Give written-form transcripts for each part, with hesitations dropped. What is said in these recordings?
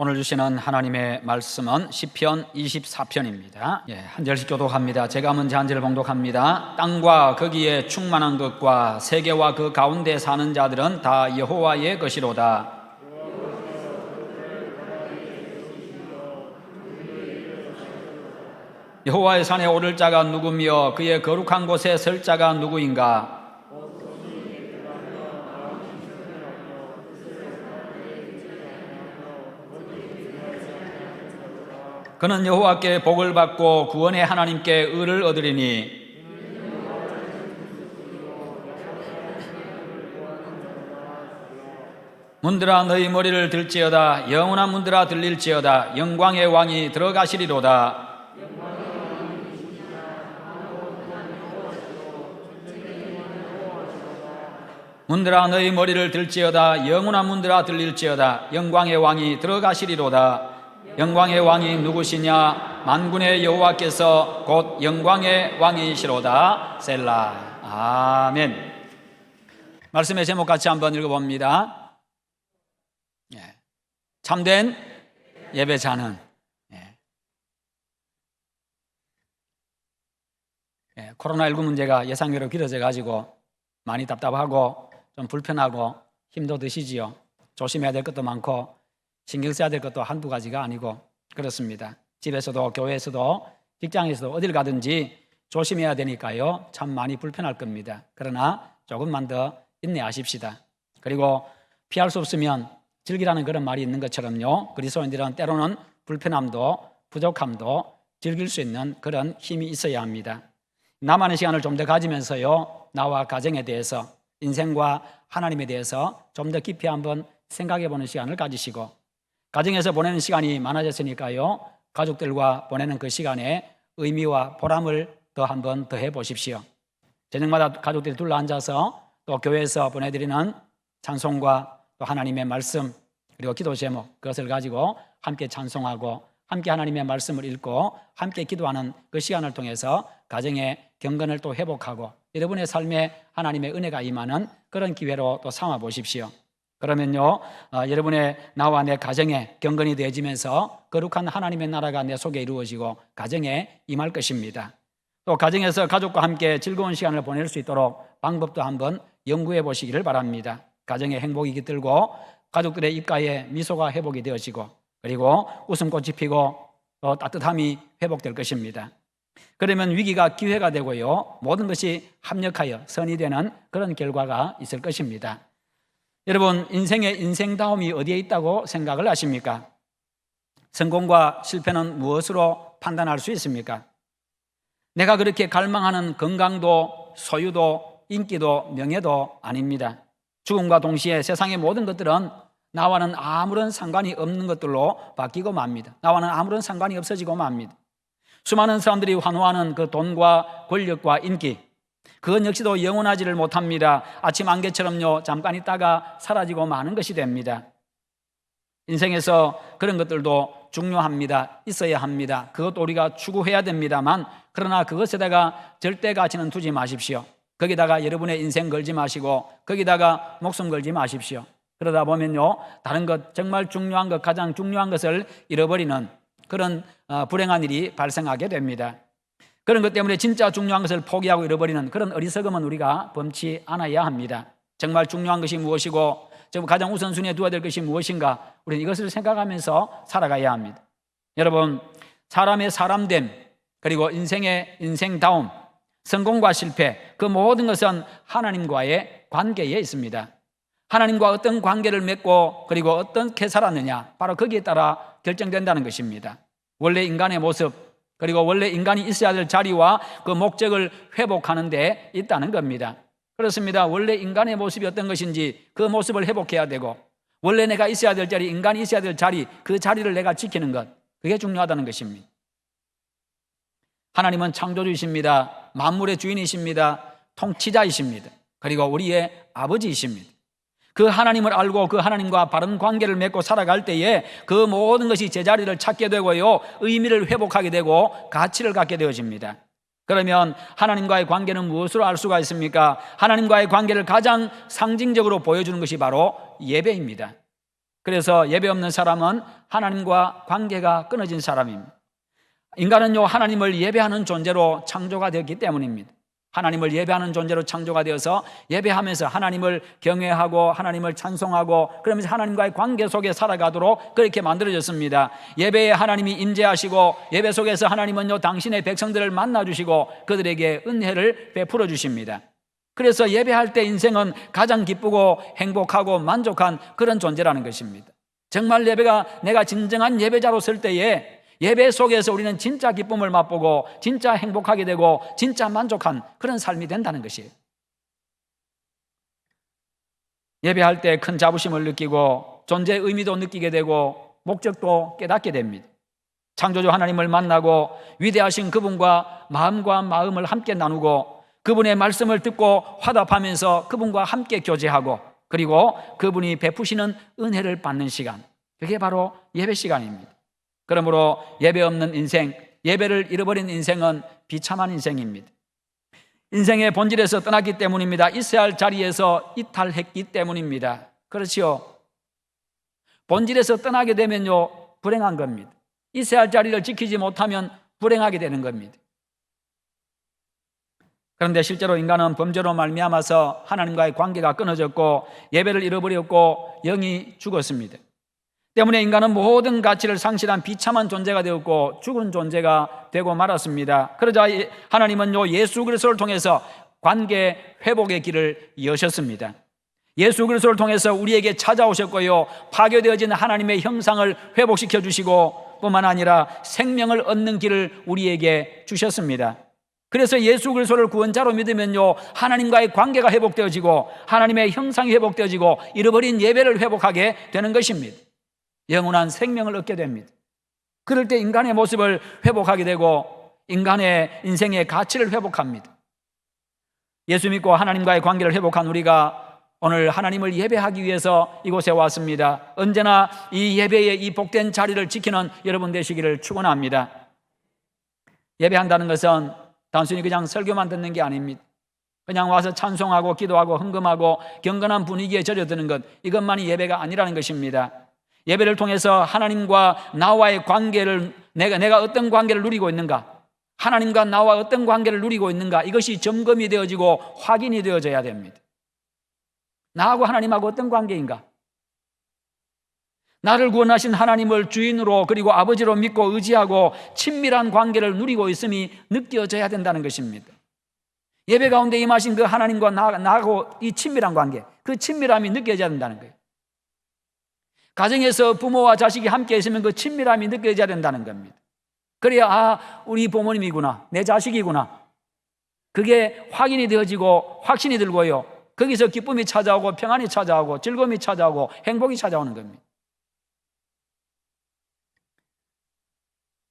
오늘 주시는 하나님의 말씀은 시편 24편입니다. 한 절씩 교독합니다. 제가 먼저 한 절을 봉독합니다. 땅과 거기에 충만한 것과 세계와 그 가운데 사는 자들은 다 여호와의 것이로다. 여호와의 산에 오를 자가 누구며 그의 거룩한 곳에 설 자가 누구인가? 그는 여호와께 복을 받고 구원의 하나님께 의를 얻으리니 문들아 너희 머리를 들지어다. 영원한 문들아 들릴지어다. 영광의 왕이 들어가시리로다. 문들아 너희 머리를 들지어다. 영원한 문들아 들릴지어다. 영광의 왕이 들어가시리로다. 영광의 왕이 누구시냐? 만군의 여호와께서 곧 영광의 왕이시로다. 셀라. 아멘. 말씀의 제목 같이 한번 읽어봅니다. 참된 예배자는. 코로나19 문제가 예상외로 길어져 가지고 많이 답답하고 좀 불편하고 힘도 드시지요. 조심해야 될 것도 많고 신경 써야 될 것도 한두 가지가 아니고 그렇습니다. 집에서도 교회에서도 직장에서도 어딜 가든지 조심해야 되니까요. 참 많이 불편할 겁니다. 그러나 조금만 더 인내하십시다. 그리고 피할 수 없으면 즐기라는 그런 말이 있는 것처럼요. 그리스도인들은 때로는 불편함도 부족함도 즐길 수 있는 그런 힘이 있어야 합니다. 남은 시간을 좀 더 가지면서요. 나와 가정에 대해서 인생과 하나님에 대해서 좀 더 깊이 한번 생각해 보는 시간을 가지시고 가정에서 보내는 시간이 많아졌으니까요. 가족들과 보내는 그 시간에 의미와 보람을 더 한번 더해 보십시오. 저녁마다 가족들이 둘러앉아서 또 교회에서 보내드리는 찬송과 또 하나님의 말씀 그리고 기도 제목 그것을 가지고 함께 찬송하고 함께 하나님의 말씀을 읽고 함께 기도하는 그 시간을 통해서 가정의 경건을 또 회복하고 여러분의 삶에 하나님의 은혜가 임하는 그런 기회로 또 삼아 보십시오. 그러면요, 여러분의 나와 내 가정에 경건이 되어지면서 거룩한 하나님의 나라가 내 속에 이루어지고 가정에 임할 것입니다. 또 가정에서 가족과 함께 즐거운 시간을 보낼 수 있도록 방법도 한번 연구해 보시기를 바랍니다. 가정에 행복이 깃들고 가족들의 입가에 미소가 회복이 되어지고 그리고 웃음꽃이 피고 또 따뜻함이 회복될 것입니다. 그러면 위기가 기회가 되고요, 모든 것이 합력하여 선이 되는 그런 결과가 있을 것입니다. 여러분, 인생의 인생다움이 어디에 있다고 생각을 하십니까? 성공과 실패는 무엇으로 판단할 수 있습니까? 내가 그렇게 갈망하는 건강도 소유도 인기도 명예도 아닙니다. 죽음과 동시에 세상의 모든 것들은 나와는 아무런 상관이 없는 것들로 바뀌고 맙니다. 나와는 아무런 상관이 없어지고 맙니다. 수많은 사람들이 환호하는 그 돈과 권력과 인기, 그건 역시도 영원하지를 못합니다. 아침 안개처럼요, 잠깐 있다가 사라지고 마는 것이 됩니다. 인생에서 그런 것들도 중요합니다. 있어야 합니다. 그것도 우리가 추구해야 됩니다만 그러나 그것에다가 절대 가치는 두지 마십시오. 거기다가 여러분의 인생 걸지 마시고 거기다가 목숨 걸지 마십시오. 그러다 보면요, 다른 것 정말 중요한 것, 가장 중요한 것을 잃어버리는 그런 불행한 일이 발생하게 됩니다. 그런 것 때문에 진짜 중요한 것을 포기하고 잃어버리는 그런 어리석음은 우리가 범치 않아야 합니다. 정말 중요한 것이 무엇이고 가장 우선순위에 두어야 될 것이 무엇인가, 우리는 이것을 생각하면서 살아가야 합니다. 여러분, 사람의 사람됨 그리고 인생의 인생다움, 성공과 실패, 그 모든 것은 하나님과의 관계에 있습니다. 하나님과 어떤 관계를 맺고 그리고 어떻게 살았느냐, 바로 거기에 따라 결정된다는 것입니다. 원래 인간의 모습 그리고 원래 인간이 있어야 될 자리와 그 목적을 회복하는 데 있다는 겁니다. 그렇습니다. 원래 인간의 모습이 어떤 것인지 그 모습을 회복해야 되고 원래 내가 있어야 될 자리, 인간이 있어야 될 자리, 그 자리를 내가 지키는 것, 그게 중요하다는 것입니다. 하나님은 창조주이십니다. 만물의 주인이십니다. 통치자이십니다. 그리고 우리의 아버지이십니다. 그 하나님을 알고 그 하나님과 바른 관계를 맺고 살아갈 때에 그 모든 것이 제자리를 찾게 되고요, 의미를 회복하게 되고 가치를 갖게 되어집니다. 그러면 하나님과의 관계는 무엇으로 알 수가 있습니까? 하나님과의 관계를 가장 상징적으로 보여주는 것이 바로 예배입니다. 그래서 예배 없는 사람은 하나님과 관계가 끊어진 사람입니다. 인간은요, 하나님을 예배하는 존재로 창조가 되었기 때문입니다. 하나님을 예배하는 존재로 창조가 되어서 예배하면서 하나님을 경외하고 하나님을 찬송하고 그러면서 하나님과의 관계 속에 살아가도록 그렇게 만들어졌습니다. 예배에 하나님이 임재하시고 예배 속에서 하나님은요, 당신의 백성들을 만나주시고 그들에게 은혜를 베풀어 주십니다. 그래서 예배할 때 인생은 가장 기쁘고 행복하고 만족한 그런 존재라는 것입니다. 정말 예배가 내가 진정한 예배자로 설 때에 예배 속에서 우리는 진짜 기쁨을 맛보고 진짜 행복하게 되고 진짜 만족한 그런 삶이 된다는 것이에요. 예배할 때 큰 자부심을 느끼고 존재의 의미도 느끼게 되고 목적도 깨닫게 됩니다. 창조주 하나님을 만나고 위대하신 그분과 마음을 함께 나누고 그분의 말씀을 듣고 화답하면서 그분과 함께 교제하고 그리고 그분이 베푸시는 은혜를 받는 시간, 그게 바로 예배 시간입니다. 그러므로 예배 없는 인생, 예배를 잃어버린 인생은 비참한 인생입니다. 인생의 본질에서 떠났기 때문입니다. 있어야 할 자리에서 이탈했기 때문입니다. 그렇지요. 본질에서 떠나게 되면요, 불행한 겁니다. 있어야 할 자리를 지키지 못하면 불행하게 되는 겁니다. 그런데 실제로 인간은 범죄로 말미암아서 하나님과의 관계가 끊어졌고 예배를 잃어버렸고 영이 죽었습니다. 때문에 인간은 모든 가치를 상실한 비참한 존재가 되었고 죽은 존재가 되고 말았습니다. 그러자 하나님은요, 예수 그리스도를 통해서 관계 회복의 길을 여셨습니다. 예수 그리스도를 통해서 우리에게 찾아오셨고요, 파괴되어진 하나님의 형상을 회복시켜 주시고 뿐만 아니라 생명을 얻는 길을 우리에게 주셨습니다. 그래서 예수 그리스도를 구원자로 믿으면요, 하나님과의 관계가 회복되어지고 하나님의 형상이 회복되어지고 잃어버린 예배를 회복하게 되는 것입니다. 영원한 생명을 얻게 됩니다. 그럴 때 인간의 모습을 회복하게 되고 인간의 인생의 가치를 회복합니다. 예수 믿고 하나님과의 관계를 회복한 우리가 오늘 하나님을 예배하기 위해서 이곳에 왔습니다. 언제나 이 예배의 이 복된 자리를 지키는 여러분 되시기를 축원합니다. 예배한다는 것은 단순히 그냥 설교만 듣는 게 아닙니다. 그냥 와서 찬송하고 기도하고 흥금하고 경건한 분위기에 젖어드는 것, 이것만이 예배가 아니라는 것입니다. 예배를 통해서 하나님과 나와의 관계를 내가 어떤 관계를 누리고 있는가, 하나님과 나와 어떤 관계를 누리고 있는가, 이것이 점검이 되어지고 확인이 되어져야 됩니다. 나하고 하나님하고 어떤 관계인가? 나를 구원하신 하나님을 주인으로 그리고 아버지로 믿고 의지하고 친밀한 관계를 누리고 있음이 느껴져야 된다는 것입니다. 예배 가운데 임하신 그 하나님과 나하고 이 친밀한 관계, 그 친밀함이 느껴져야 된다는 거예요. 가정에서 부모와 자식이 함께 있으면 그 친밀함이 느껴져야 된다는 겁니다. 그래야 우리 부모님이구나, 내 자식이구나, 그게 확인이 되어지고 확신이 들고요, 거기서 기쁨이 찾아오고 평안이 찾아오고 즐거움이 찾아오고 행복이 찾아오는 겁니다.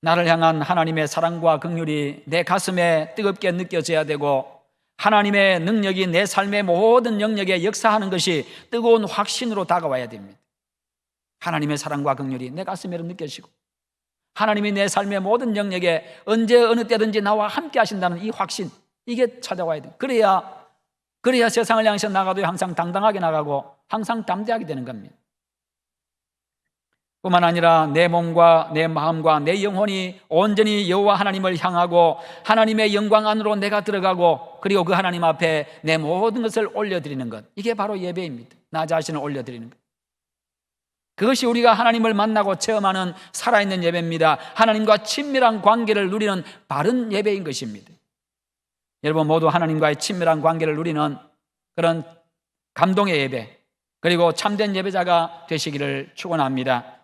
나를 향한 하나님의 사랑과 긍휼이 내 가슴에 뜨겁게 느껴져야 되고 하나님의 능력이 내 삶의 모든 영역에 역사하는 것이 뜨거운 확신으로 다가와야 됩니다. 하나님의 사랑과 긍휼이 내 가슴에로 느껴지고 하나님이 내 삶의 모든 영역에 언제 어느 때든지 나와 함께 하신다는 이 확신, 이게 찾아와야 돼요. 그래야 세상을 향해서 나가도 항상 당당하게 나가고 항상 담대하게 되는 겁니다. 뿐만 아니라 내 몸과 내 마음과 내 영혼이 온전히 여호와 하나님을 향하고 하나님의 영광 안으로 내가 들어가고 그리고 그 하나님 앞에 내 모든 것을 올려드리는 것, 이게 바로 예배입니다. 나 자신을 올려드리는 것, 그것이 우리가 하나님을 만나고 체험하는 살아있는 예배입니다. 하나님과 친밀한 관계를 누리는 바른 예배인 것입니다. 여러분 모두 하나님과의 친밀한 관계를 누리는 그런 감동의 예배, 그리고 참된 예배자가 되시기를 축원합니다.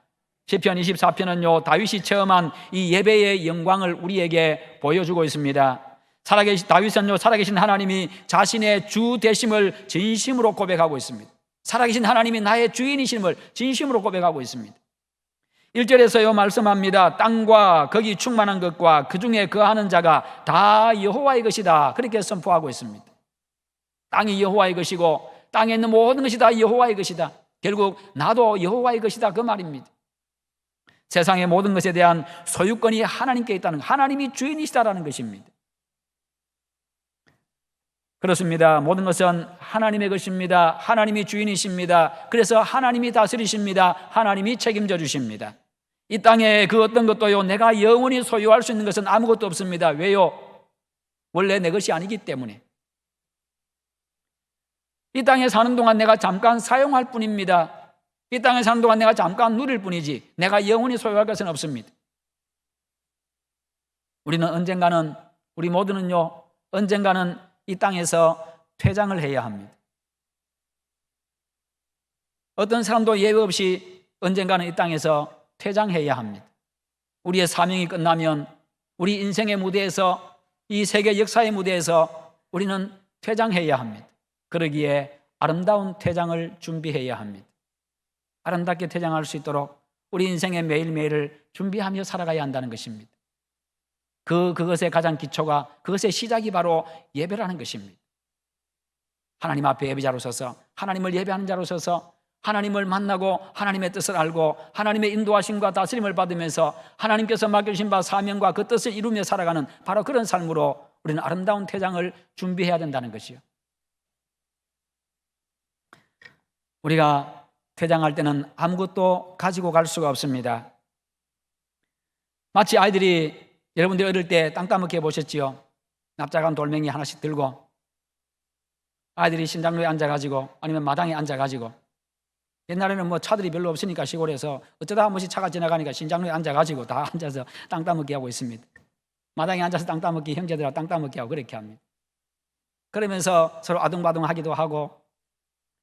시편 24편은요, 다윗이 체험한 이 예배의 영광을 우리에게 보여주고 있습니다. 다윗은요, 살아계신 하나님이 자신의 주 되심을 진심으로 고백하고 있습니다. 살아계신 하나님이 나의 주인이심을 진심으로 고백하고 있습니다. 1절에서요 말씀합니다. 땅과 거기 충만한 것과 그 중에 거하는 자가 다 여호와의 것이다, 그렇게 선포하고 있습니다. 땅이 여호와의 것이고 땅에 있는 모든 것이 다 여호와의 것이다, 결국 나도 여호와의 것이다, 그 말입니다. 세상의 모든 것에 대한 소유권이 하나님께 있다는 것, 하나님이 주인이시다라는 것입니다. 그렇습니다. 모든 것은 하나님의 것입니다. 하나님이 주인이십니다. 그래서 하나님이 다스리십니다. 하나님이 책임져 주십니다. 이 땅에 그 어떤 것도요, 내가 영원히 소유할 수 있는 것은 아무것도 없습니다. 왜요? 원래 내 것이 아니기 때문에. 이 땅에 사는 동안 내가 잠깐 사용할 뿐입니다. 이 땅에 사는 동안 내가 잠깐 누릴 뿐이지 내가 영원히 소유할 것은 없습니다. 우리는 언젠가는, 우리 모두는요, 언젠가는 이 땅에서 퇴장을 해야 합니다. 어떤 사람도 예외 없이 언젠가는 이 땅에서 퇴장해야 합니다. 우리의 사명이 끝나면 우리 인생의 무대에서, 이 세계 역사의 무대에서 우리는 퇴장해야 합니다. 그러기에 아름다운 퇴장을 준비해야 합니다. 아름답게 퇴장할 수 있도록 우리 인생의 매일매일을 준비하며 살아가야 한다는 것입니다. 그것의 가장 기초가, 그것의 시작이 바로 예배라는 것입니다. 하나님 앞에 예배자로 서서, 하나님을 예배하는 자로 서서 하나님을 만나고 하나님의 뜻을 알고 하나님의 인도하심과 다스림을 받으면서 하나님께서 맡겨주신 바 사명과 그 뜻을 이루며 살아가는 바로 그런 삶으로 우리는 아름다운 퇴장을 준비해야 된다는 것이요. 우리가 퇴장할 때는 아무것도 가지고 갈 수가 없습니다. 마치 아이들이, 여러분들이 어릴 때 땅 따먹기 해보셨지요? 납작한 돌멩이 하나씩 들고 아이들이 신장로에 앉아가지고 아니면 마당에 앉아가지고, 옛날에는 뭐 차들이 별로 없으니까 시골에서 어쩌다 한 번씩 차가 지나가니까 신장로에 앉아가지고 다 앉아서 땅 따먹기 하고 있습니다. 마당에 앉아서 땅 따먹기, 형제들하고 땅 따먹기 하고 그렇게 합니다. 그러면서 서로 아둥바둥 하기도 하고,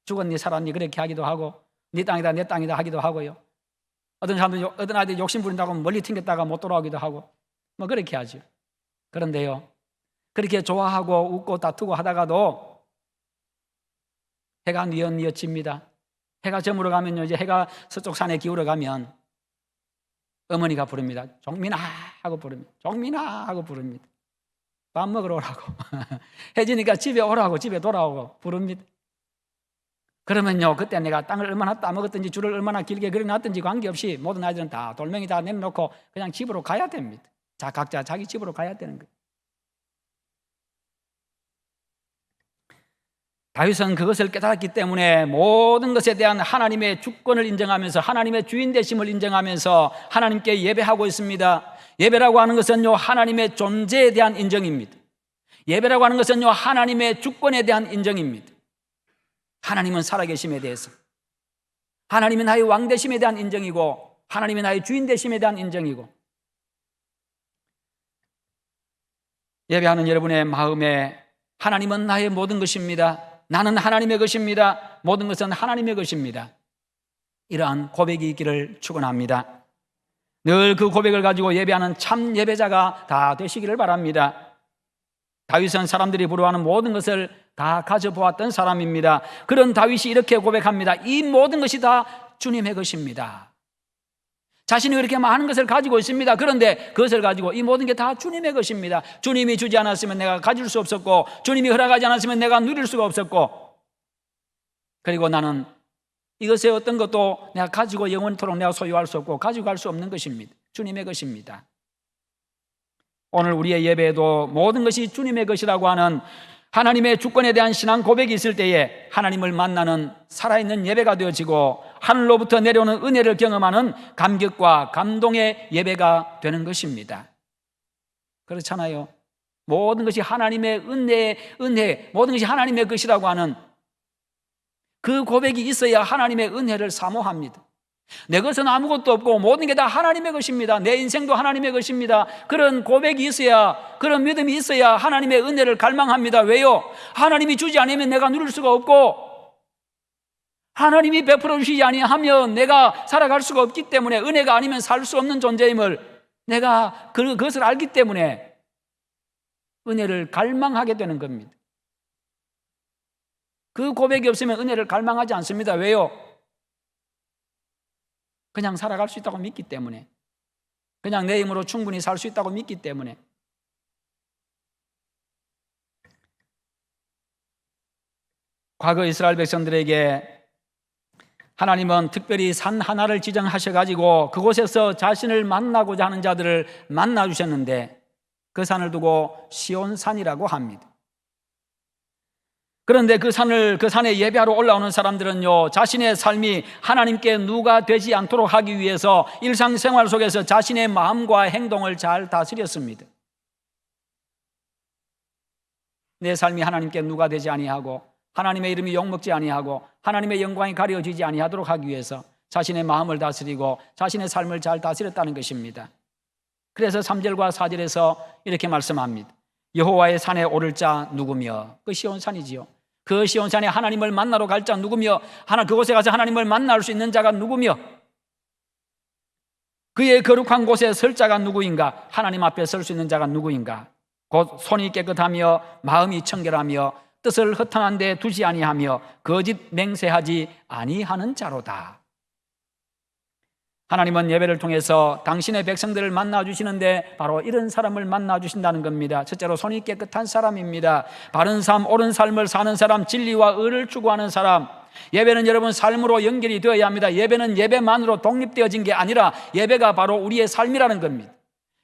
죽었니 살았니 그렇게 하기도 하고, 네 땅이다 내 땅이다 하기도 하고요. 어떤 사람들은, 어떤 아이들이 욕심 부린다고 멀리 튕겼다가 못 돌아오기도 하고 뭐 그렇게 하죠. 그런데요, 그렇게 좋아하고 웃고 다투고 하다가도 해가 뉘엿뉘엿집니다. 해가 저물어 가면요, 이제 해가 서쪽 산에 기울어 가면 어머니가 부릅니다. 종민아 하고 부릅니다. 종민아 하고 부릅니다. 밥 먹으러 오라고. 해지니까 집에 오라고, 집에 돌아오고 부릅니다. 그러면요, 그때 내가 땅을 얼마나 따먹었든지 줄을 얼마나 길게 그려놨든지 관계없이 모든 아이들은 다 돌멩이 다 내려놓고 그냥 집으로 가야 됩니다. 자, 각자 자기 집으로 가야 되는 거예요. 다윗은 그것을 깨달았기 때문에 모든 것에 대한 하나님의 주권을 인정하면서 하나님의 주인 되심을 인정하면서 하나님께 예배하고 있습니다. 예배라고 하는 것은요, 하나님의 존재에 대한 인정입니다. 예배라고 하는 것은요, 하나님의 주권에 대한 인정입니다. 하나님은 살아계심에 대해서, 하나님이 나의 왕 되심에 대한 인정이고, 하나님이 나의 주인 되심에 대한 인정이고, 예배하는 여러분의 마음에 하나님은 나의 모든 것입니다. 나는 하나님의 것입니다. 모든 것은 하나님의 것입니다. 이러한 고백이 있기를 축원합니다. 늘 그 고백을 가지고 예배하는 참 예배자가 다 되시기를 바랍니다. 다윗은 사람들이 부러워하는 모든 것을 다 가져보았던 사람입니다. 그런 다윗이 이렇게 고백합니다. 이 모든 것이 다 주님의 것입니다. 자신이 그렇게 많은 것을 가지고 있습니다. 그런데 그것을 가지고 이 모든 게 다 주님의 것입니다. 주님이 주지 않았으면 내가 가질 수 없었고, 주님이 허락하지 않았으면 내가 누릴 수가 없었고, 그리고 나는 이것의 어떤 것도 내가 가지고 영원토록 내가 소유할 수 없고 가지고 갈 수 없는 것입니다. 주님의 것입니다. 오늘 우리의 예배에도 모든 것이 주님의 것이라고 하는 하나님의 주권에 대한 신앙 고백이 있을 때에 하나님을 만나는 살아있는 예배가 되어지고, 하늘로부터 내려오는 은혜를 경험하는 감격과 감동의 예배가 되는 것입니다. 그렇잖아요. 모든 것이 하나님의 은혜, 모든 것이 하나님의 것이라고 하는 그 고백이 있어야 하나님의 은혜를 사모합니다. 내 것은 아무것도 없고 모든 게 다 하나님의 것입니다. 내 인생도 하나님의 것입니다. 그런 고백이 있어야, 그런 믿음이 있어야 하나님의 은혜를 갈망합니다. 왜요? 하나님이 주지 않으면 내가 누릴 수가 없고, 하나님이 베풀어 주시지 아니하면 내가 살아갈 수가 없기 때문에, 은혜가 아니면 살 수 없는 존재임을 내가 그것을 알기 때문에 은혜를 갈망하게 되는 겁니다. 그 고백이 없으면 은혜를 갈망하지 않습니다. 왜요? 그냥 살아갈 수 있다고 믿기 때문에, 그냥 내 힘으로 충분히 살 수 있다고 믿기 때문에. 과거 이스라엘 백성들에게 하나님은 특별히 산 하나를 지정하셔가지고 그곳에서 자신을 만나고자 하는 자들을 만나주셨는데, 그 산을 두고 시온산이라고 합니다. 그런데 그 산에 예배하러 올라오는 사람들은요, 자신의 삶이 하나님께 누가 되지 않도록 하기 위해서 일상생활 속에서 자신의 마음과 행동을 잘 다스렸습니다. 내 삶이 하나님께 누가 되지 아니하고 하나님의 이름이 욕먹지 아니하고 하나님의 영광이 가려지지 아니하도록 하기 위해서 자신의 마음을 다스리고 자신의 삶을 잘 다스렸다는 것입니다. 그래서 3절과 4절에서 이렇게 말씀합니다. 여호와의 산에 오를 자 누구며? 그 시온산이지요. 그 시온산에 하나님을 만나러 갈 자 누구며? 그곳에 가서 하나님을 만날 수 있는 자가 누구며? 그의 거룩한 곳에 설 자가 누구인가? 하나님 앞에 설 수 있는 자가 누구인가? 곧 손이 깨끗하며 마음이 청결하며 뜻을 허탄한 데 두지 아니하며 거짓 맹세하지 아니하는 자로다. 하나님은 예배를 통해서 당신의 백성들을 만나주시는데 바로 이런 사람을 만나주신다는 겁니다. 첫째로 손이 깨끗한 사람입니다. 바른 삶, 옳은 삶을 사는 사람, 진리와 의를 추구하는 사람. 예배는 여러분 삶으로 연결이 되어야 합니다. 예배는 예배만으로 독립되어진 게 아니라 예배가 바로 우리의 삶이라는 겁니다.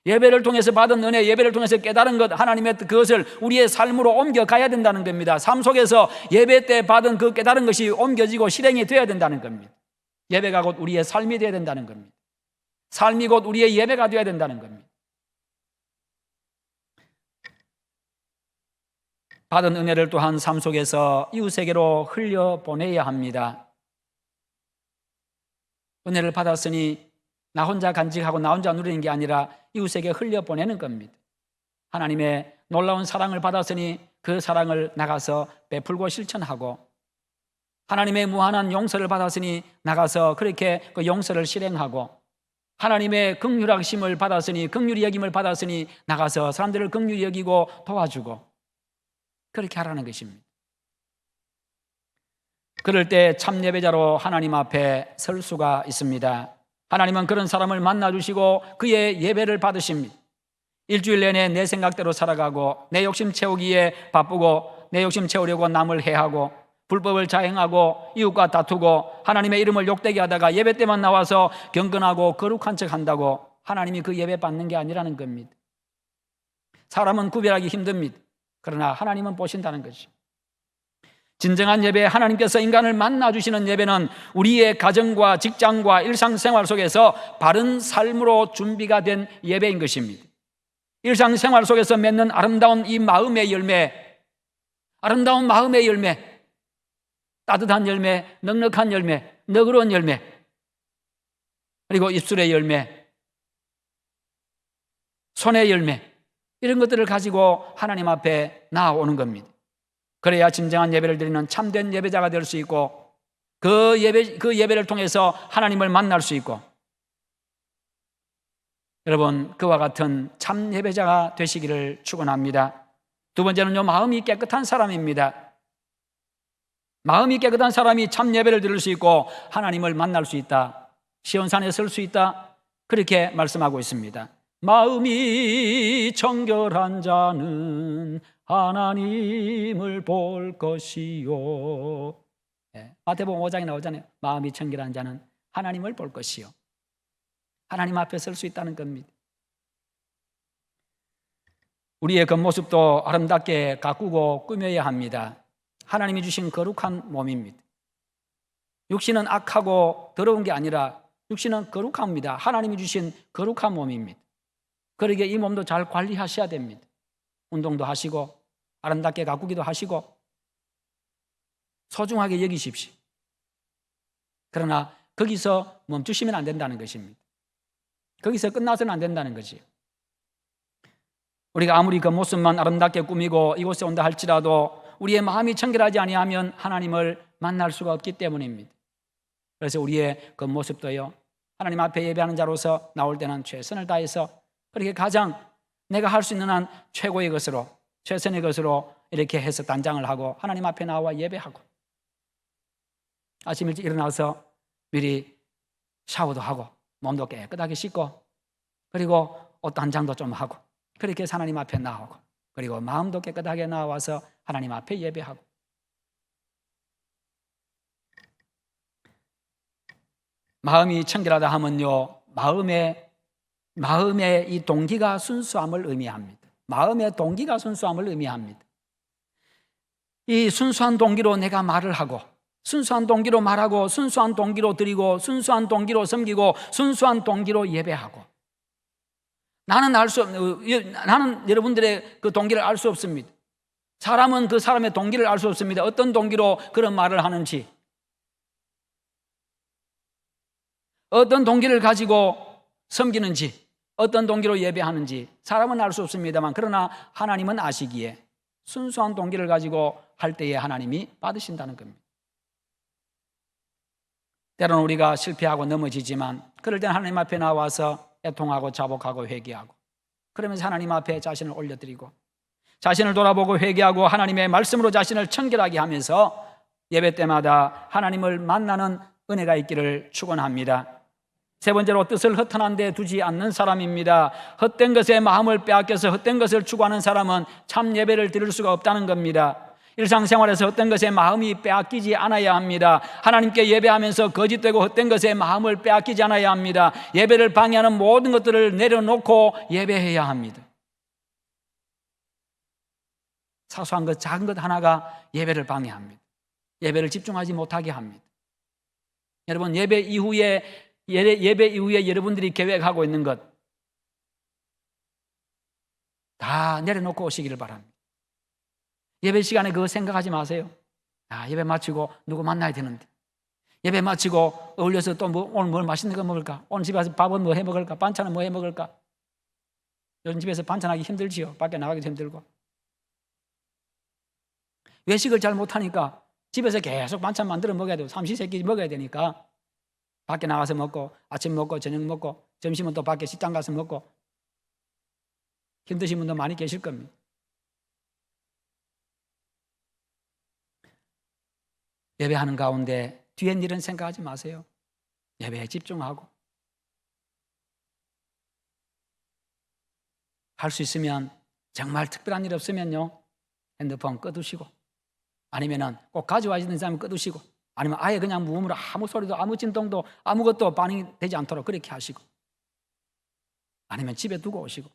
예배를 통해서 받은 은혜, 예배를 통해서 깨달은 것, 하나님의 그것을 우리의 삶으로 옮겨가야 된다는 겁니다. 삶 속에서 예배 때 받은 그 깨달은 것이 옮겨지고 실행이 되어야 된다는 겁니다. 예배가 곧 우리의 삶이 되어야 된다는 겁니다. 삶이 곧 우리의 예배가 되어야 된다는 겁니다. 받은 은혜를 또한 삶 속에서 이웃에게로 흘려보내야 합니다. 은혜를 받았으니 나 혼자 간직하고 나 혼자 누리는 게 아니라 이웃에게 흘려보내는 겁니다. 하나님의 놀라운 사랑을 받았으니 그 사랑을 나가서 베풀고 실천하고, 하나님의 무한한 용서를 받았으니 나가서 그렇게 그 용서를 실행하고, 하나님의 긍휼하심을 받았으니, 긍휼히 여김을 받았으니 나가서 사람들을 긍휼히 여기고 도와주고, 그렇게 하라는 것입니다. 그럴 때 참 예배자로 하나님 앞에 설 수가 있습니다. 하나님은 그런 사람을 만나주시고 그의 예배를 받으십니다. 일주일 내내 내 생각대로 살아가고 내 욕심 채우기에 바쁘고 내 욕심 채우려고 남을 해하고 불법을 자행하고 이웃과 다투고 하나님의 이름을 욕되게 하다가 예배 때만 나와서 경건하고 거룩한 척 한다고 하나님이 그 예배 받는 게 아니라는 겁니다. 사람은 구별하기 힘듭니다. 그러나 하나님은 보신다는 것이죠. 진정한 예배, 하나님께서 인간을 만나주시는 예배는 우리의 가정과 직장과 일상생활 속에서 바른 삶으로 준비가 된 예배인 것입니다. 일상생활 속에서 맺는 아름다운 이 마음의 열매, 아름다운 마음의 열매, 따뜻한 열매, 넉넉한 열매, 너그러운 열매, 그리고 입술의 열매, 손의 열매, 이런 것들을 가지고 하나님 앞에 나아오는 겁니다. 그래야 진정한 예배를 드리는 참된 예배자가 될 수 있고 그 예배를 통해서 하나님을 만날 수 있고, 여러분 그와 같은 참 예배자가 되시기를 축원합니다. 두 번째는요, 마음이 깨끗한 사람입니다. 마음이 깨끗한 사람이 참 예배를 드릴 수 있고 하나님을 만날 수 있다, 시온산에 설 수 있다, 그렇게 말씀하고 있습니다. 마음이 정결한 자는 하나님을 볼 것이요. 마태복음 5장에 나오잖아요. 마음이 청결한 자는 하나님을 볼 것이요. 하나님 앞에 설 수 있다는 겁니다. 우리의 겉모습도 아름답게 가꾸고 꾸며야 합니다. 하나님이 주신 거룩한 몸입니다. 육신은 악하고 더러운 게 아니라 육신은 거룩합니다. 하나님이 주신 거룩한 몸입니다. 그러기에 이 몸도 잘 관리하셔야 됩니다. 운동도 하시고 아름답게 가꾸기도 하시고 소중하게 여기십시오. 그러나 거기서 멈추시면 안 된다는 것입니다. 거기서 끝나서는 안 된다는 거지요. 우리가 아무리 그 모습만 아름답게 꾸미고 이곳에 온다 할지라도 우리의 마음이 청결하지 아니하면 하나님을 만날 수가 없기 때문입니다. 그래서 우리의 그 모습도요, 하나님 앞에 예배하는 자로서 나올 때는 최선을 다해서 그렇게 가장 내가 할 수 있는 한 최고의 것으로, 최선의 것으로 이렇게 해서 단장을 하고 하나님 앞에 나와 예배하고, 아침 일찍 일어나서 미리 샤워도 하고 몸도 깨끗하게 씻고 그리고 옷 단장도 좀 하고 그렇게 해서 하나님 앞에 나오고 그리고 마음도 깨끗하게 나와서 하나님 앞에 예배하고, 마음이 청결하다 하면요, 마음의 이 동기가 순수함을 의미합니다. 마음의 동기가 순수함을 의미합니다. 이 순수한 동기로 내가 말을 하고, 순수한 동기로 말하고, 순수한 동기로 드리고, 순수한 동기로 섬기고, 순수한 동기로 예배하고. 나는 여러분들의 그 동기를 알 수 없습니다. 사람은 그 사람의 동기를 알 수 없습니다. 어떤 동기로 그런 말을 하는지, 어떤 동기를 가지고 섬기는지, 어떤 동기로 예배하는지 사람은 알 수 없습니다만, 그러나 하나님은 아시기에 순수한 동기를 가지고 할 때에 하나님이 받으신다는 겁니다. 때로는 우리가 실패하고 넘어지지만 그럴 때는 하나님 앞에 나와서 애통하고 자복하고 회개하고, 그러면서 하나님 앞에 자신을 올려드리고 자신을 돌아보고 회개하고 하나님의 말씀으로 자신을 청결하게 하면서 예배 때마다 하나님을 만나는 은혜가 있기를 축원합니다. 세 번째로, 뜻을 허탄한 데 두지 않는 사람입니다. 헛된 것에 마음을 빼앗겨서 헛된 것을 추구하는 사람은 참 예배를 드릴 수가 없다는 겁니다. 일상생활에서 헛된 것에 마음이 빼앗기지 않아야 합니다. 하나님께 예배하면서 거짓되고 헛된 것에 마음을 빼앗기지 않아야 합니다. 예배를 방해하는 모든 것들을 내려놓고 예배해야 합니다. 사소한 것, 작은 것 하나가 예배를 방해합니다. 예배를 집중하지 못하게 합니다. 여러분, 예배 이후에 여러분들이 계획하고 있는 것 다 내려놓고 오시기를 바랍니다. 예배 시간에 그거 생각하지 마세요. 예배 마치고 누구 만나야 되는데, 예배 마치고 어울려서 또 오늘 뭘 맛있는 거 먹을까? 오늘 집에서 밥은 뭐 해 먹을까? 반찬은 뭐 해 먹을까? 요즘 집에서 반찬하기 힘들지요. 밖에 나가기도 힘들고. 외식을 잘 못하니까 집에서 계속 반찬 만들어 먹어야 돼요. 삼시세끼 먹어야 되니까 밖에 나가서 먹고, 아침 먹고, 저녁 먹고, 점심은 또 밖에 식당 가서 먹고, 힘드신 분도 많이 계실 겁니다. 예배하는 가운데 뒤엔 일은 생각하지 마세요. 예배에 집중하고, 할 수 있으면 정말 특별한 일 없으면요, 핸드폰 꺼두시고, 아니면은 꼭 가져와 있는 사람은 꺼두시고, 아니면 아예 그냥 무음으로 아무 소리도 아무 진동도 아무것도 반응이 되지 않도록 그렇게 하시고, 아니면 집에 두고 오시고.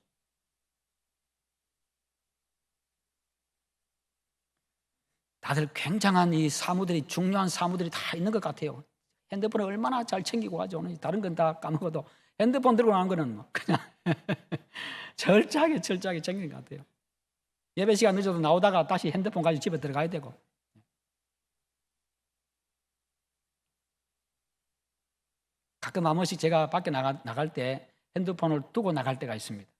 다들 굉장한 이 사무들이, 중요한 사무들이 다 있는 것 같아요. 핸드폰을 얼마나 잘 챙기고 가져오는지. 다른 건 다 까먹어도 핸드폰 들고 나온 거는 뭐 그냥 철저하게 챙긴 것 같아요. 예배 시간 늦어도 나오다가 다시 핸드폰 가지고 집에 들어가야 되고. 가끔 한 번씩 제가 밖에 나갈 때 핸드폰을 두고 나갈 때가 있습니다.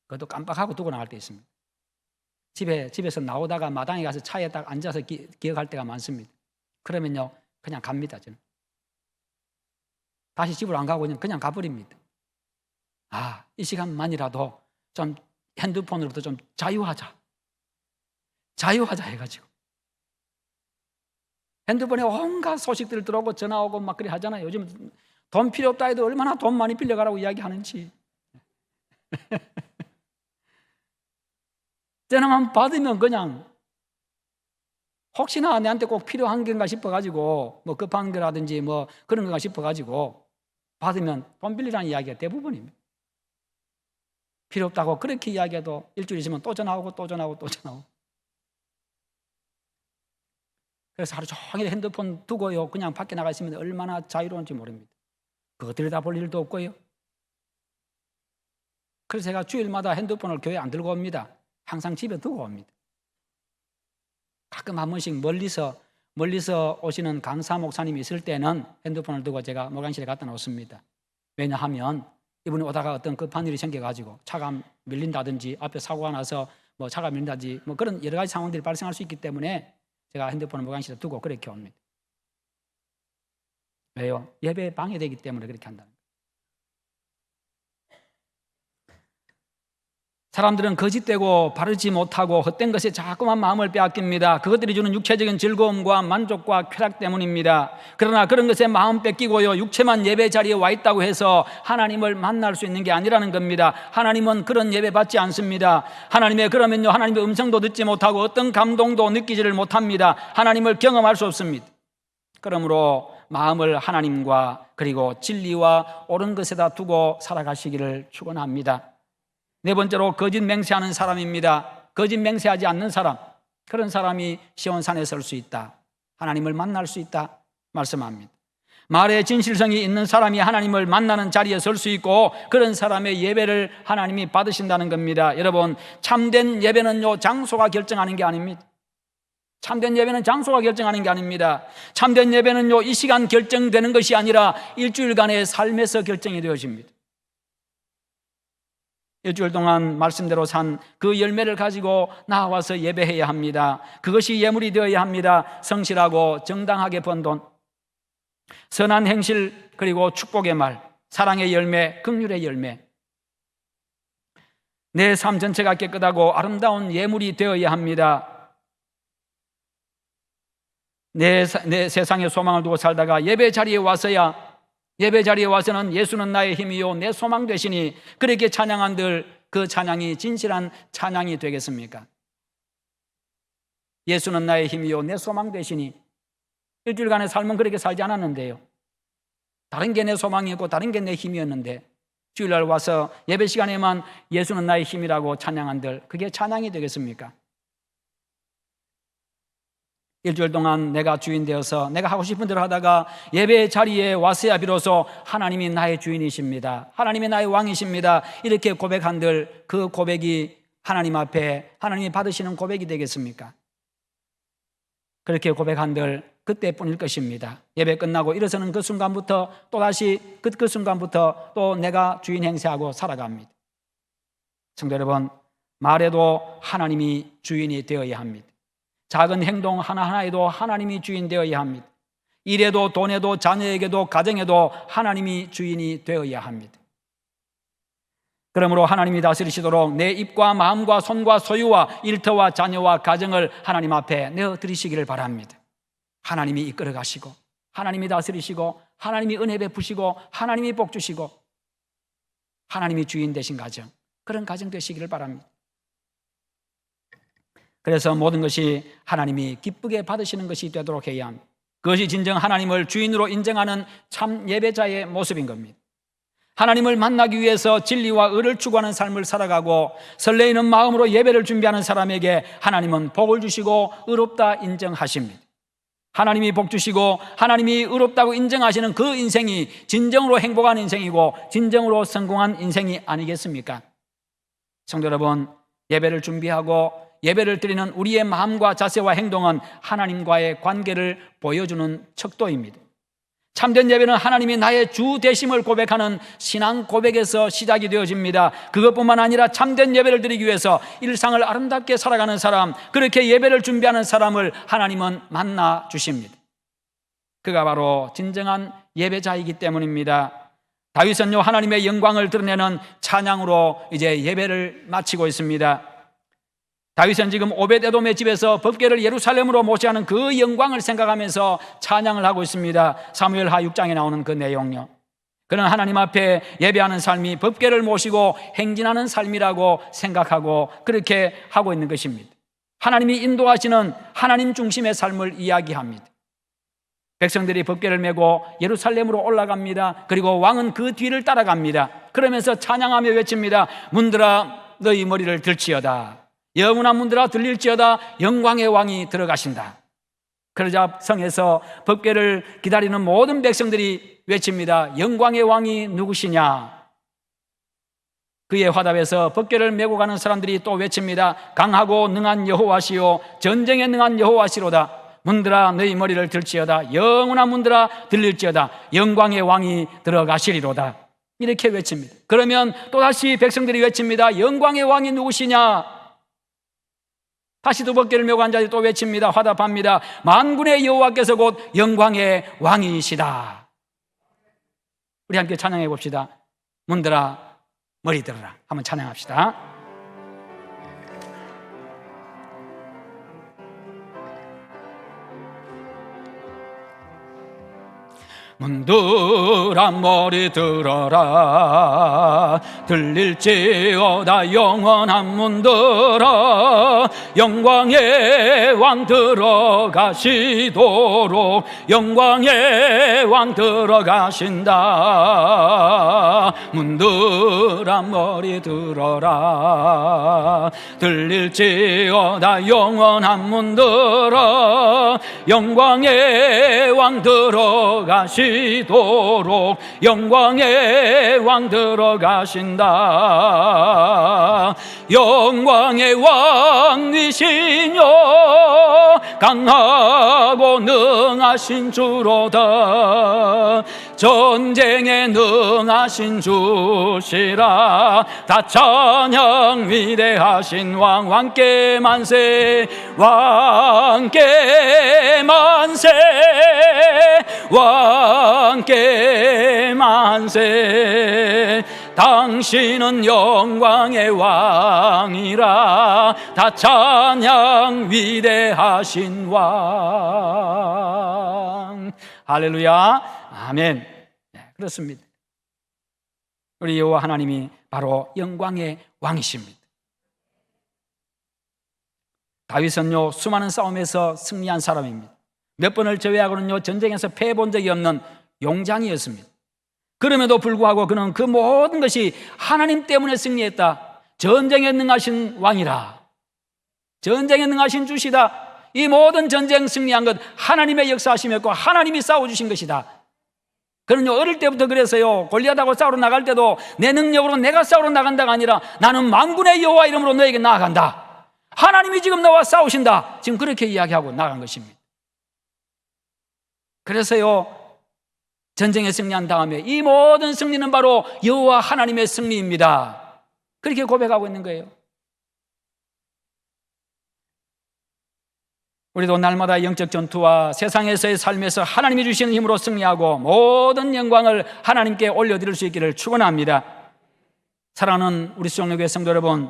그것도 깜빡하고 두고 나갈 때 있습니다. 집에서 나오다가 마당에 가서 차에 딱 앉아서 기억할 때가 많습니다. 그러면요, 그냥 갑니다, 저는. 다시 집으로 안 가고 그냥 가버립니다. 이 시간만이라도 좀 핸드폰으로부터 좀 자유하자 해가지고. 핸드폰에 온갖 소식들 들어오고 전화 오고 막 그래 하잖아요. 요즘 돈 필요 없다 해도 얼마나 돈 많이 빌려가라고 이야기하는지. 전화만 받으면 그냥 혹시나 내한테 꼭 필요한 건가 싶어가지고, 뭐 급한 거라든지 뭐 그런 건가 싶어가지고 받으면 돈 빌리라는 이야기가 대부분입니다. 필요 없다고 그렇게 이야기해도 일주일 있으면 또 전화오고 또 전화오고 또 전화오고. 그래서 하루 종일 핸드폰 두고요, 그냥 밖에 나가 있으면 얼마나 자유로운지 모릅니다. 그거 들여다볼 일도 없고요. 그래서 제가 주일마다 핸드폰을 교회 안 들고 옵니다. 항상 집에 두고 옵니다. 가끔 한 번씩 멀리서 오시는 강사 목사님이 있을 때는 핸드폰을 두고 제가 모관실에 갖다 놓습니다. 왜냐하면 이분이 오다가 어떤 급한 일이 생겨가지고 차가 밀린다든지 앞에 사고가 나서 뭐 차가 밀린다든지 뭐 그런 여러 가지 상황들이 발생할 수 있기 때문에 제가 핸드폰을 모관실에 두고 그렇게 옵니다. 왜요? 예배에 방해되기 때문에 그렇게 한다는 거예요. 사람들은 거짓되고 바르지 못하고 헛된 것에 자꾸만 마음을 빼앗깁니다. 그것들이 주는 육체적인 즐거움과 만족과 쾌락 때문입니다. 그러나 그런 것에 마음 뺏기고요, 육체만 예배 자리에 와 있다고 해서 하나님을 만날 수 있는 게 아니라는 겁니다. 하나님은 그런 예배 받지 않습니다. 그러면요, 하나님의 음성도 듣지 못하고 어떤 감동도 느끼지를 못합니다. 하나님을 경험할 수 없습니다. 그러므로 마음을 하나님과 그리고 진리와 옳은 것에다 두고 살아가시기를 축원합니다. 네 번째로, 거짓 맹세하는 사람입니다. 거짓 맹세하지 않는 사람. 그런 사람이 시온산에 설 수 있다. 하나님을 만날 수 있다 말씀합니다. 말의 진실성이 있는 사람이 하나님을 만나는 자리에 설 수 있고 그런 사람의 예배를 하나님이 받으신다는 겁니다. 여러분, 참된 예배는요, 장소가 결정하는 게 아닙니다. 참된 예배는 장소가 결정하는 게 아닙니다. 참된 예배는요, 이 시간 결정되는 것이 아니라 일주일간의 삶에서 결정이 되어집니다. 일주일 동안 말씀대로 산 그 열매를 가지고 나와서 예배해야 합니다. 그것이 예물이 되어야 합니다. 성실하고 정당하게 번 돈, 선한 행실, 그리고 축복의 말, 사랑의 열매, 긍휼의 열매, 내 삶 전체가 깨끗하고 아름다운 예물이 되어야 합니다. 내 세상에 소망을 두고 살다가 예배 자리에 와서는 예수는 나의 힘이요 내 소망 되시니 그렇게 찬양한들 그 찬양이 진실한 찬양이 되겠습니까? 예수는 나의 힘이요 내 소망 되시니, 일주일간의 삶은 그렇게 살지 않았는데요, 다른 게 내 소망이었고 다른 게 내 힘이었는데 주일날 와서 예배 시간에만 예수는 나의 힘이라고 찬양한들 그게 찬양이 되겠습니까? 일주일 동안 내가 주인 되어서 내가 하고 싶은 대로 하다가 예배 자리에 왔어야 비로소 하나님이 나의 주인이십니다, 하나님이 나의 왕이십니다, 이렇게 고백한들 그 고백이 하나님 앞에 하나님이 받으시는 고백이 되겠습니까? 그렇게 고백한들 그때뿐일 것입니다. 예배 끝나고 일어서는 그 순간부터 또다시 그 순간부터 또 내가 주인 행세하고 살아갑니다. 성도 여러분, 말에도 하나님이 주인이 되어야 합니다. 작은 행동 하나하나에도 하나님이 주인 되어야 합니다. 일에도 돈에도 자녀에게도 가정에도 하나님이 주인이 되어야 합니다. 그러므로 하나님이 다스리시도록 내 입과 마음과 손과 소유와 일터와 자녀와 가정을 하나님 앞에 내어드리시기를 바랍니다. 하나님이 이끌어 가시고 하나님이 다스리시고 하나님이 은혜 베푸시고 하나님이 복 주시고 하나님이 주인 되신 가정, 그런 가정 되시기를 바랍니다. 그래서 모든 것이 하나님이 기쁘게 받으시는 것이 되도록 해야 합니다. 그것이 진정 하나님을 주인으로 인정하는 참 예배자의 모습인 겁니다. 하나님을 만나기 위해서 진리와 의를 추구하는 삶을 살아가고 설레이는 마음으로 예배를 준비하는 사람에게 하나님은 복을 주시고 의롭다 인정하십니다. 하나님이 복 주시고 하나님이 의롭다고 인정하시는 그 인생이 진정으로 행복한 인생이고 진정으로 성공한 인생이 아니겠습니까? 성도 여러분, 예배를 준비하고 예배를 드리는 우리의 마음과 자세와 행동은 하나님과의 관계를 보여주는 척도입니다. 참된 예배는 하나님이 나의 주 되심을 고백하는 신앙 고백에서 시작이 되어집니다. 그것뿐만 아니라 참된 예배를 드리기 위해서 일상을 아름답게 살아가는 사람, 그렇게 예배를 준비하는 사람을 하나님은 만나 주십니다. 그가 바로 진정한 예배자이기 때문입니다. 다윗은요, 하나님의 영광을 드러내는 찬양으로 이제 예배를 마치고 있습니다. 다윗은 지금 오벳에돔의 집에서 법궤를 예루살렘으로 모시하는 그 영광을 생각하면서 찬양을 하고 있습니다. 사무엘하 6장에 나오는 그 내용요, 그는 하나님 앞에 예배하는 삶이 법궤를 모시고 행진하는 삶이라고 생각하고 그렇게 하고 있는 것입니다. 하나님이 인도하시는 하나님 중심의 삶을 이야기합니다. 백성들이 법궤를 메고 예루살렘으로 올라갑니다. 그리고 왕은 그 뒤를 따라갑니다. 그러면서 찬양하며 외칩니다. 문들아 너희 머리를 들지어다, 영원한 문들아 들릴지어다, 영광의 왕이 들어가신다. 그러자 성에서 법궤를 기다리는 모든 백성들이 외칩니다. 영광의 왕이 누구시냐? 그의 화답에서 법궤를 메고 가는 사람들이 또 외칩니다. 강하고 능한 여호와시요 전쟁에 능한 여호와시로다. 문들아 너희 머리를 들지어다, 영원한 문들아 들릴지어다, 영광의 왕이 들어가시리로다. 이렇게 외칩니다. 그러면 또다시 백성들이 외칩니다. 영광의 왕이 누구시냐? 다시 두 법궤를 메고 한 자들이 또 외칩니다. 화답합니다. 만군의 여호와께서 곧 영광의 왕이시다. 우리 함께 찬양해 봅시다. 문들아 머리 들어라. 한번 찬양합시다. 문들아 머리 들어라. 들릴지어다 영원한 문들아. 영광의 왕 들어가시도록 영광의 왕 들어가신다. 문들아 머리 들어라. 들릴지어다 영원한 문들아. 영광의 왕 들어가시도록 영광의 왕 들어가신다. 영광의 왕이시뇨 강하고 능하신 주로다. 전쟁에 능하신 주시라. 다 찬양 위대하신 왕. 왕께 만세 왕께 만세 왕께 만세. 당신은 영광의 왕이라. 다 찬양 위대하신 왕. 할렐루야. 아멘. 네, 그렇습니다. 우리 여호와 하나님이 바로 영광의 왕이십니다. 다윗은요 수많은 싸움에서 승리한 사람입니다. 몇 번을 제외하고는요 전쟁에서 패해 본 적이 없는 용장이었습니다. 그럼에도 불구하고 그는 그 모든 것이 하나님 때문에 승리했다. 전쟁에 능하신 왕이라. 전쟁에 능하신 주시다. 이 모든 전쟁 승리한 것 하나님의 역사하심이었고 하나님이 싸워주신 것이다. 그는요 어릴 때부터 그래서요 골리앗하고 싸우러 나갈 때도 내 능력으로 내가 싸우러 나간다가 아니라 나는 만군의 여호와 이름으로 너에게 나아간다. 하나님이 지금 나와 싸우신다. 지금 그렇게 이야기하고 나간 것입니다. 그래서요 전쟁에 승리한 다음에 이 모든 승리는 바로 여호와 하나님의 승리입니다. 그렇게 고백하고 있는 거예요. 우리도 날마다 영적 전투와 세상에서의 삶에서 하나님이 주시는 힘으로 승리하고 모든 영광을 하나님께 올려드릴 수 있기를 축원합니다. 사랑하는 우리 수영교회 성도 여러분,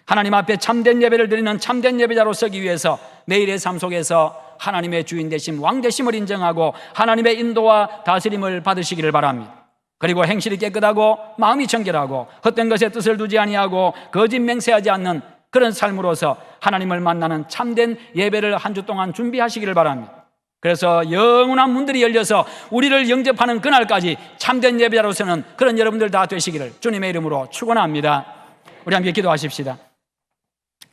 하나님 앞에 참된 예배를 드리는 참된 예배자로 서기 위해서 매일의 삶 속에서 하나님의 주인 되심, 왕 되심을 인정하고 하나님의 인도와 다스림을 받으시기를 바랍니다. 그리고 행실이 깨끗하고 마음이 청결하고 헛된 것에 뜻을 두지 아니하고 거짓 맹세하지 않는 그런 삶으로서 하나님을 만나는 참된 예배를 한 주 동안 준비하시기를 바랍니다. 그래서 영원한 문들이 열려서 우리를 영접하는 그날까지 참된 예배자로서는 그런 여러분들 다 되시기를 주님의 이름으로 축원합니다. 우리 함께 기도하십시다.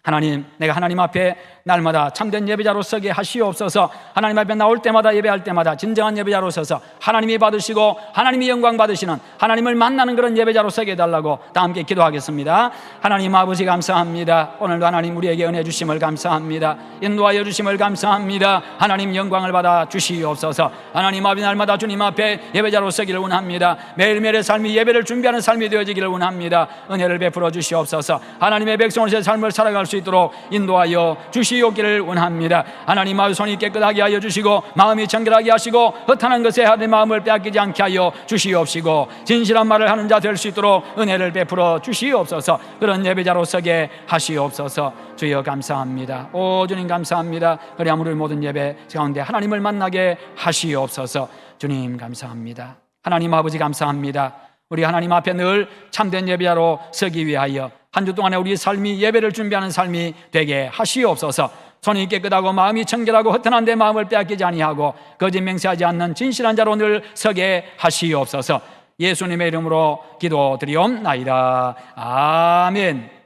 하나님, 내가 하나님 앞에 날마다 참된 예배자로 서게 하시옵소서. 하나님 앞에 나올 때마다 예배할 때마다 진정한 예배자로 서서 하나님이 받으시고 하나님이 영광 받으시는 하나님을 만나는 그런 예배자로 서게 해달라고 다 함께 기도하겠습니다. 하나님 아버지 감사합니다. 오늘도 하나님 우리에게 은혜 주심을 감사합니다. 인도하여 주심을 감사합니다. 하나님 영광을 받아 주시옵소서. 하나님 아버지 날마다 주님 앞에 예배자로 서기를 원합니다. 매일매일의 삶이 예배를 준비하는 삶이 되어지기를 원합니다. 은혜를 베풀어 주시옵소서. 하나님의 백성으로서의 삶을 살아갈 수 있도록 인도하여 주시옵기를 원합니다. 하나님 아버지 손이 깨끗하게 하여 주시고 마음이 청결하게 하시고 허탄한 것에 하나님 마음을 빼앗기지 않게 하여 주시옵시고 진실한 말을 하는 자 될 수 있도록 은혜를 베풀어 주시옵소서. 그런 예배자로 서게 하시옵소서. 주여 감사합니다. 오 주님 감사합니다. 그리하여 우리 모든 예배 가운데 하나님을 만나게 하시옵소서. 주님 감사합니다. 하나님 아버지 감사합니다. 우리 하나님 앞에 늘 참된 예배자로 서기 위하여 한 주 동안에 우리 삶이 예배를 준비하는 삶이 되게 하시옵소서. 손이 깨끗하고 마음이 청결하고 허탄한 데 마음을 빼앗기지 아니하고 거짓 맹세하지 않는 진실한 자로 늘 서게 하시옵소서. 예수님의 이름으로 기도드리옵나이다. 아멘.